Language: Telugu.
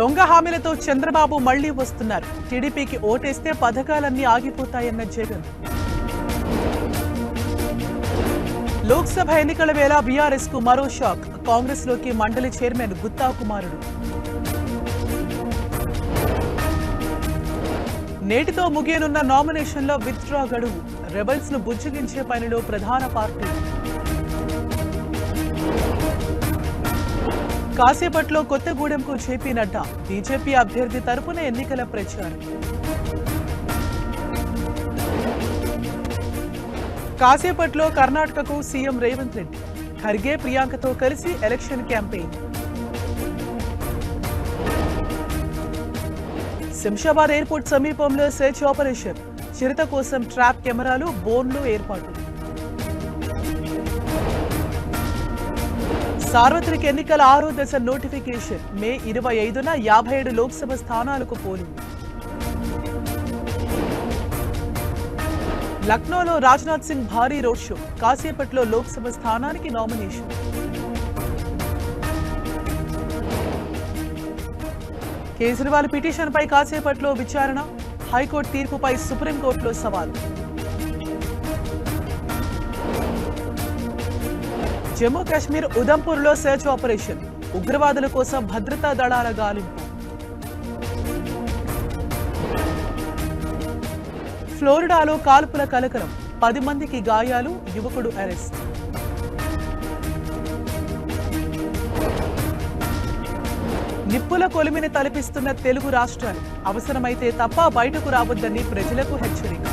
దొంగ హామీలతో చంద్రబాబు మళ్లీ వస్తున్నారు. టీడీపీకి ఓటేస్తే పథకాలన్నీ ఆగిపోతాయన్న జగన్. లోక్సభ ఎన్నికల వేళ బీఆర్ఎస్ కు మరో షాక్. కాంగ్రెస్ లోకి మండలి చైర్మన్ గుత్తా కుమారుడు. నేటితో ముగియనున్న నామినేషన్లో విత్డ్రా గడువు. రెబల్స్ ను బుజ్జగించే పనిలో ప్రధాన పార్టీ. కాసేపట్లో కొత్తగూడెంకు జేపీ నడ్డా. బీజేపీ అభ్యర్థి తరపున ఎన్నికల ప్రచారం. కాసేపట్లో కర్ణాటకకు సీఎం రేవంత్ రెడ్డి. ఖర్గే ప్రియాంకతో కలిసి ఎలక్షన్ క్యాంపెయిన్. శంషాబాద్ ఎయిర్పోర్ట్ సమీపంలో సెర్చ్ ఆపరేషన్. చిరుత కోసం ట్రాప్ కెమెరాలు, బోన్లు ఏర్పాటు. సార్వత్రిక ఎన్నికల 6వ దశ నోటిఫికేషన్. మే 25న 57 లోక్సభ స్థానాలకు పోలింగ్. లక్నోలో రాజ్నాథ్ సింగ్ భారీ రోడ్ షో. కాసేపట్లో లోక్సభ స్థానానికి నామినేషన్. కేజ్రీవాల్ పిటిషన్పై కాసేపట్లో విచారణ. హైకోర్టు తీర్పుపై సుప్రీంకోర్టులో సవాల్. జమ్మూ కాశ్మీర్ ఉదంపూర్లో సెర్చ్ ఆపరేషన్. ఉగ్రవాదుల కోసం భద్రతా దళాల గాలింపు. ఫ్లోరిడాలో కాల్పుల కలకలం. 10 మందికి గాయాలు. యువకుడు అరెస్ట్. నిప్పుల కొలిమిని తలపిస్తున్న తెలుగు రాష్ట్రాలు. అవసరమైతే తప్ప బయటకు రావద్దని ప్రజలకు హెచ్చరిక.